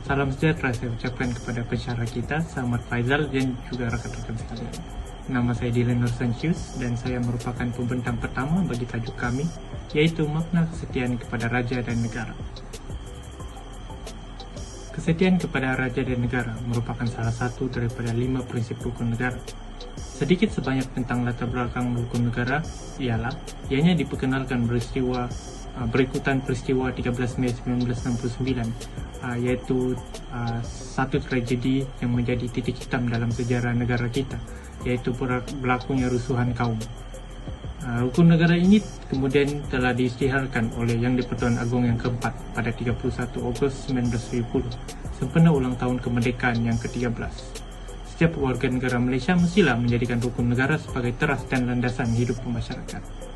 Salam sejahtera saya ucapkan kepada pensyarah kita, Selamat Faizal dan juga rakan-rakan sekalian. Nama saya Dylan Nursancius dan saya merupakan pembentang pertama bagi tajuk kami, yaitu makna kesetiaan kepada raja dan negara. Kesetiaan kepada raja dan negara merupakan salah satu daripada 5 prinsip rukun negara. Sedikit sebanyak tentang latar belakang rukun negara ialah ianya diperkenalkan berikutan peristiwa 13 Mei 1969, iaitu satu tragedi yang menjadi titik hitam dalam sejarah negara kita, iaitu berlakunya rusuhan kaum. Rukun negara ini kemudian telah diisytiharkan oleh Yang di-Pertuan Agong yang keempat pada 31 Ogos 1970, sempena ulang tahun kemerdekaan yang ke-13. Setiap warga negara Malaysia mestilah menjadikan rukun negara sebagai teras dan landasan hidup masyarakat.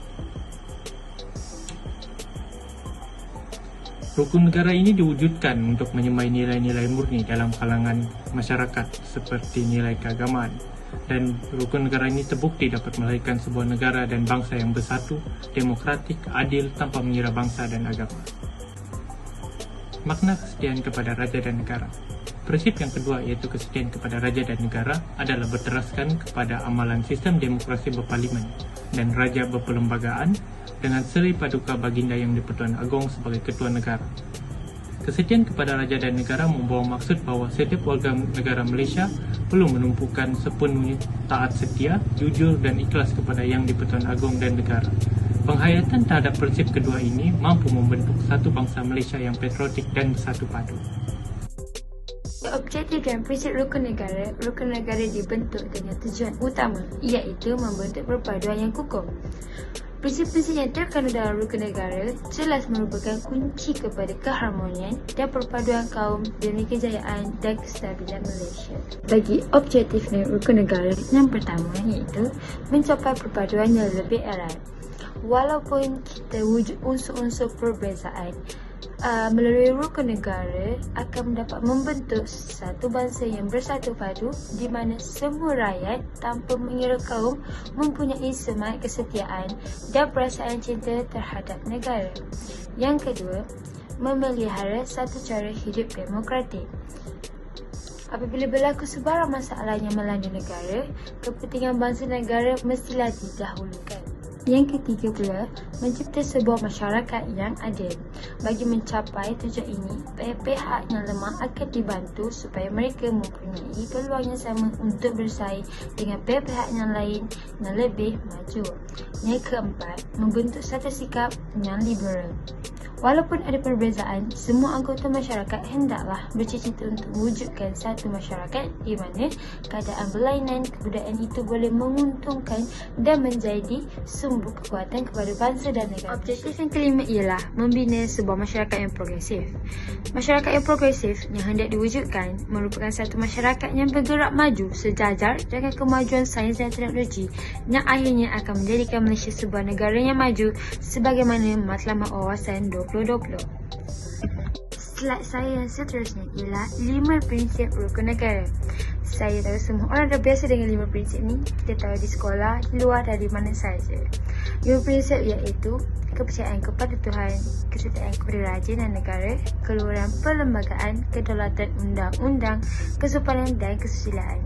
Rukun negara ini diwujudkan untuk menyemai nilai-nilai murni dalam kalangan masyarakat seperti nilai keagamaan, dan rukun negara ini terbukti dapat melahirkan sebuah negara dan bangsa yang bersatu, demokratik, adil tanpa mengira bangsa dan agama. Makna kesetiaan kepada raja dan negara. Prinsip yang kedua, iaitu kesetiaan kepada raja dan negara, adalah berteraskan kepada amalan sistem demokrasi berparlimen dan raja berperlembagaan dengan Seri Paduka Baginda Yang di-Pertuan Agong sebagai ketua negara. Kesetiaan kepada raja dan negara membawa maksud bahawa setiap warga negara Malaysia perlu menumpukan sepenuhnya taat setia, jujur dan ikhlas kepada Yang di-Pertuan Agong dan negara. Penghayatan terhadap prinsip kedua ini mampu membentuk satu bangsa Malaysia yang patriotik dan bersatu padu. Objektif dan prinsip rukun negara dibentuk dengan tujuan utama, iaitu membentuk perpaduan yang kukuh. Prinsip-prinsip yang terkandung dalam rukun negara jelas merupakan kunci kepada keharmonian dan perpaduan kaum demi kejayaan dan kestabilan Malaysia. Bagi objektif rukun negara yang pertama, iaitu mencapai perpaduan yang lebih erat. Walaupun kita wujud unsur-unsur perbezaan, melalui rukun negara akan mendapat membentuk satu bangsa yang bersatu padu, di mana semua rakyat tanpa mengira kaum mempunyai semangat kesetiaan dan perasaan cinta terhadap negara. Yang kedua, memelihara satu cara hidup demokratik. Apabila berlaku sebarang masalah yang melanda negara, kepentingan bangsa negara mestilah didahulukan. Yang ketiga pula, mencipta sebuah masyarakat yang adil. Bagi mencapai tujuan ini, pihak yang lemah akan dibantu supaya mereka mempunyai peluang yang sama untuk bersaing dengan pihak yang lain yang lebih maju. Yang keempat, membentuk satu sikap yang liberal. Walaupun ada perbezaan, semua anggota masyarakat hendaklah bercita-cita untuk mewujudkan satu masyarakat di mana keadaan berlainan kebudayaan itu boleh menguntungkan dan menjadi sumber kekuatan kepada bangsa dan negara. Objektif yang kelima ialah membina sebuah masyarakat yang progresif. Masyarakat yang progresif yang hendak diwujudkan merupakan satu masyarakat yang bergerak maju sejajar dengan kemajuan sains dan teknologi yang akhirnya akan menjadikan Malaysia sebuah negara yang maju sebagaimana Matlamat Wawasan 2020. Slide saya yang seterusnya ialah 5 prinsip rukun negara. Saya tahu semua orang dah biasa dengan 5 prinsip ni. Kita tahu di sekolah, di luar dan di mana saja. 5 prinsip iaitu kepercayaan kepada Tuhan, kesetiaan kepada raja dan negara, keluaran perlembagaan, kedaulatan undang-undang, kesopanan dan kesusilaan.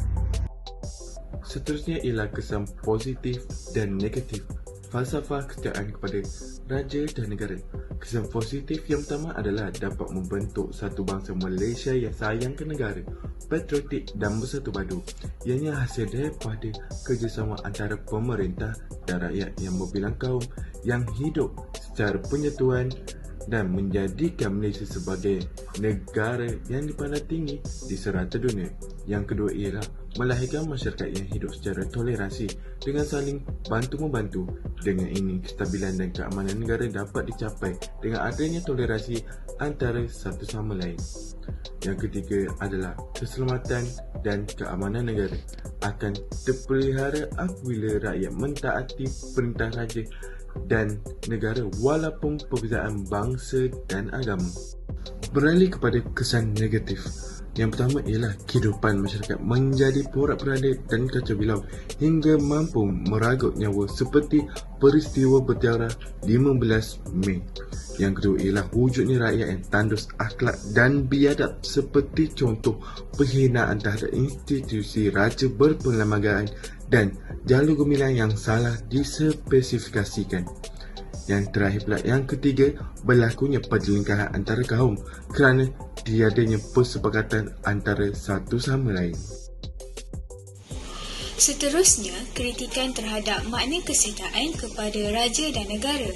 Seterusnya ialah kesan positif dan negatif falsafah kesetiaan kepada raja dan negara. Kesan positif yang pertama adalah dapat membentuk satu bangsa Malaysia yang sayang ke negara, patriotik dan bersatu padu. Ianya hasil daripada kerjasama antara pemerintah dan rakyat yang berbilang kaum yang hidup secara penyatuan dan menjadikan Malaysia sebagai negara yang dipandang tinggi di serata dunia. Yang kedua ialah melahirkan masyarakat yang hidup secara toleransi dengan saling bantu-membantu. Dengan ini, kestabilan dan keamanan negara dapat dicapai dengan adanya toleransi antara satu sama lain. Yang ketiga adalah keselamatan dan keamanan negara akan terpelihara apabila rakyat mentaati perintah raja dan negara walaupun perbezaan bangsa dan agama. Beralih kepada kesan negatif. Yang pertama ialah kehidupan masyarakat menjadi porak-poranda dan kacau bilau hingga mampu meragut nyawa seperti peristiwa bertiara 15 Mei. Yang kedua ialah wujudnya rakyat yang tandus akhlak dan biadab seperti contoh penghinaan terhadap institusi raja berperlembagaan dan jalur gemilang yang salah dispesifikasikan. Yang terakhir pula, yang ketiga, berlakunya perjelingkahan antara kaum kerana tiadanya persepakatan antara satu sama lain. Seterusnya, kritikan terhadap makna kesetiaan kepada raja dan negara.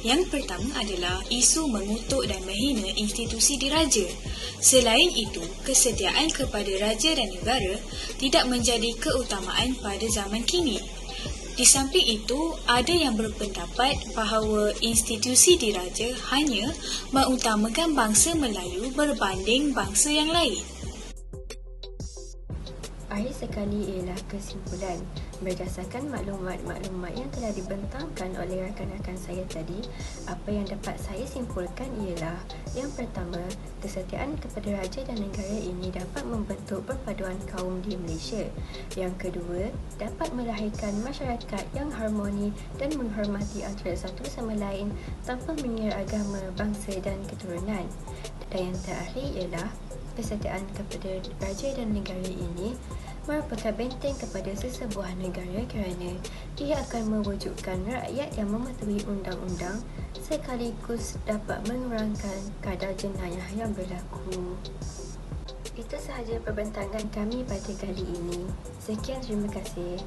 Yang pertama adalah isu mengutuk dan menghina institusi diraja. Selain itu, kesetiaan kepada raja dan negara tidak menjadi keutamaan pada zaman kini. Di samping itu, ada yang berpendapat bahawa institusi diraja hanya mengutamakan bangsa Melayu berbanding bangsa yang lain. Akhir sekali ialah kesimpulan. Berdasarkan maklumat-maklumat yang telah dibentangkan oleh rakan-rakan saya tadi, apa yang dapat saya simpulkan ialah yang pertama, kesetiaan kepada raja dan negara ini dapat membentuk perpaduan kaum di Malaysia. Yang kedua, dapat melahirkan masyarakat yang harmoni dan menghormati antara satu sama lain tanpa mengira agama, bangsa dan keturunan. Dan yang terakhir ialah kesetiaan kepada raja dan negara ini merupakan benteng kepada sesebuah negara kerana ia akan mewujudkan rakyat yang mematuhi undang-undang sekaligus dapat mengurangkan kadar jenayah yang berlaku. Itu sahaja perbincangan kami pada kali ini. Sekian, terima kasih.